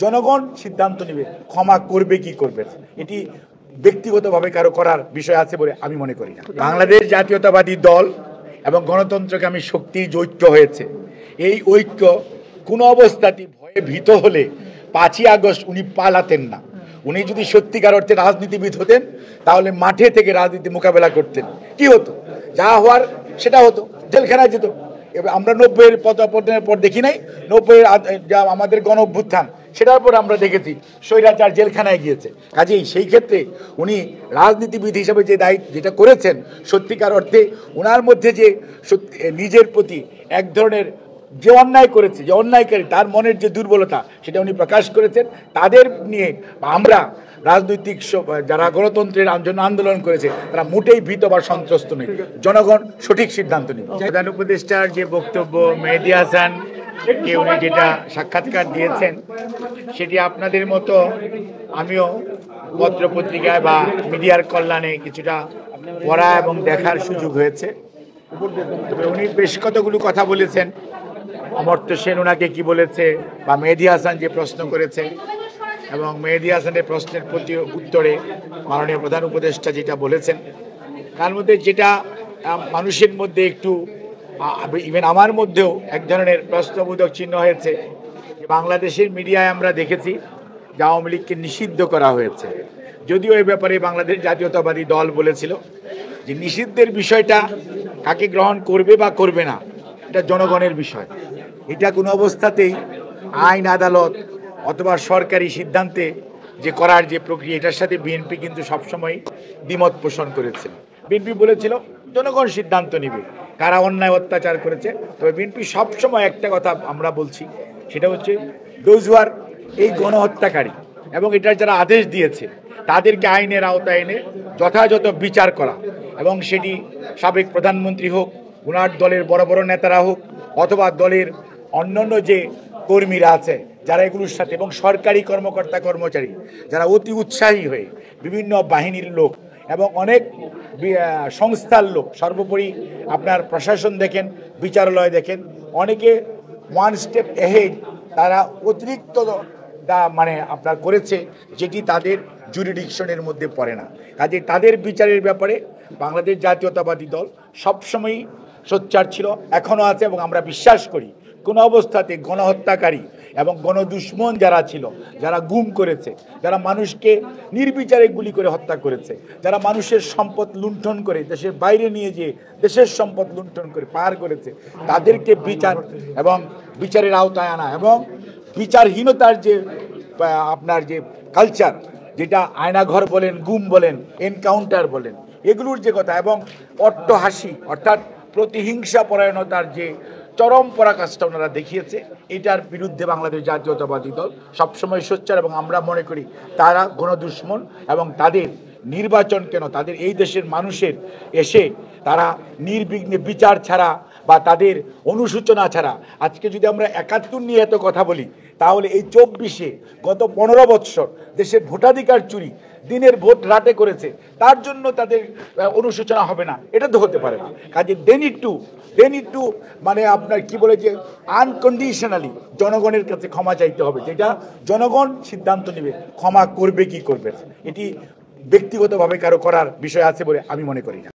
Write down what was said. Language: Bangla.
জনগণ সিদ্ধান্ত নেবে ক্ষমা করবে কি করবে না। এটি ব্যক্তিগতভাবে কারো করার বিষয় আছে বলে আমি মনে করি না। বাংলাদেশ জাতীয়তাবাদী দল এবং গণতন্ত্রকামী শক্তির যে ঐক্য হয়েছে, এই ঐক্য কোনো অবস্থাতেই ভয়ে ভীত হলে 5ই আগস্ট উনি পালাতেন না। উনি যদি সত্যিকার অর্থে রাজনীতিবিদ হতেন তাহলে মাঠে থেকে রাজনীতি মোকাবেলা করতেন। কি হতো? যা হওয়ার সেটা হতো, জেলখানায় যেত। এবার আমরা 90-এর পতনের পর দেখি নাই, 90-এর যা আমাদের গণ অভ্যুত্থান সেটার পর আমরা দেখেছি স্বৈরাচার জেলখানায় গিয়েছে। কাজেই সেই ক্ষেত্রে উনি রাজনীতিবিদ হিসেবে যে দায়িত্ব যেটা করেছেন, সত্যিকার অর্থে ওনার মধ্যে যে নিজের প্রতি এক ধরনের যে অন্যায় করেছে, যে অন্যায়কারী তার মনের যে দুর্বলতা সেটা উনি প্রকাশ করেছেন। তাদের নিয়ে আমরা রাজনৈতিক যারা গণতন্ত্রের জন্য আন্দোলন করেছে তারা মোটেই ভীত বা সন্ত্রস্ত নেই। জনগণ সঠিক সিদ্ধান্ত নেবে। প্রধান উপদেষ্টার যে বক্তব্য, মেহেদী হাসান কে উনি যেটা সাক্ষাৎকার দিয়েছেন, সেটি আপনাদের মতো আমিও পত্রপত্রিকায় বা মিডিয়ার কল্যাণে কিছুটা পড়া এবং দেখার সুযোগ হয়েছে। তবে উনি বেশ কতগুলো কথা বলেছেন। অমর্ত্য সেন ওনাকে কি বলেছে, বা মেহেদী হাসান যে প্রশ্ন করেছে, এবং মেহেদী হাসানের প্রশ্নের প্রতি উত্তরে মাননীয় প্রধান উপদেষ্টা যেটা বলেছেন, তার মধ্যে যেটা মানুষের মধ্যে একটু, ইভেন আমার মধ্যেও এক ধরনের প্রশ্নবোধক চিহ্ন হয়েছে যে বাংলাদেশের মিডিয়ায় আমরা দেখেছি যে আওয়ামী লীগকে নিষিদ্ধ করা হয়েছে। যদিও এই ব্যাপারে বাংলাদেশ জাতীয়তাবাদী দল বলেছিল যে নিষিদ্ধের বিষয়টা কাকে গ্রহণ করবে বা করবে না এটা জনগণের বিষয়। এটা কোনো অবস্থাতেই আইন আদালত অথবা সরকারি সিদ্ধান্তে যে করার যে প্রক্রিয়া, এটার সাথে বিএনপি কিন্তু সবসময় দ্বিমত পোষণ করেছিল। বিএনপি বলেছিল জনগণ সিদ্ধান্ত নেবে কারা অন্যায় অত্যাচার করেছে। তবে বিএনপি সবসময় একটা কথা আমরা বলছি, সেটা হচ্ছে দোজ হু আর এই গণহত্যাকারী এবং এটার যারা আদেশ দিয়েছে তাদেরকে আইনের আওতায় এনে যথাযথ বিচার করা, এবং সেটি সাবেক প্রধানমন্ত্রী হোক, ওনার দলের বড় বড় নেতারা হোক, অথবা দলের অন্যান্য যে কর্মীরা আছে যারা এগুলোর সাথে, এবং সরকারি কর্মকর্তা কর্মচারী যারা অতি উৎসাহী হয়ে বিভিন্ন বাহিনীর লোক এবং অনেক সংস্থার লোক, সর্বোপরি আপনার প্রশাসন দেখেন, বিচারালয় দেখেন, অনেকে ওয়ান স্টেপ এহেড, তারা অতিরিক্ত মানে আপনার করেছে যেটি তাদের জুরিডিকশনের মধ্যে পড়ে না। কাজে তাদের বিচারের ব্যাপারে বাংলাদেশ জাতীয়তাবাদী দল সবসময়ই সোচ্চার ছিল, এখনও আছে, এবং আমরা বিশ্বাস করি কোনো অবস্থাতে গণহত্যাকারী এবং গণদুশ্মন যারা ছিল, যারা গুম করেছে, যারা মানুষকে নির্বিচারে গুলি করে হত্যা করেছে, যারা মানুষের সম্পদ লুণ্ঠন করে দেশের বাইরে নিয়ে যেয়ে দেশের সম্পদ লুণ্ঠন করে পার করেছে, তাদেরকে বিচার এবং বিচারের আওতায় আনা, এবং বিচারহীনতার যে আপনার যে কালচার, যেটা আয়নাঘর বলেন, গুম বলেন, এনকাউন্টার বলেন, এগুলোর যে কথা, এবং অট্টহাসি অর্থাৎ প্রতিহিংসা পরায়ণতার যে চরম পরাকাষ্ঠা ওনারা দেখিয়েছে, এটার বিরুদ্ধে বাংলাদেশ জাতীয়তাবাদী দল সবসময় সোচ্চার। এবং আমরা মনে করি তারা গণদুশ্মন, এবং তাদের নির্বাচন কেন, তাদের এই দেশের মানুষের এসে তারা নির্বিঘ্নে বিচার ছাড়া বা তাদের অনুসূচনা ছাড়া, আজকে যদি আমরা 71 নিয়ে এত কথা বলি, তাহলে এই 24-এ গত 15 বৎসর দেশের ভোটাধিকার চুরি, দিনের ভোট রাতে করেছে, তার জন্য তাদের অনুশোচনা হবে না, এটা তো হতে পারে না। কাজে দে নিড টু মানে আপনার কি বলে যে আনকন্ডিশনালি জনগণের কাছে ক্ষমা চাইতে হবে, যেটা জনগণ সিদ্ধান্ত নেবে ক্ষমা করবে কি করবে না। এটি ব্যক্তিগতভাবে কারো করার বিষয় আছে বলে আমি মনে করি না।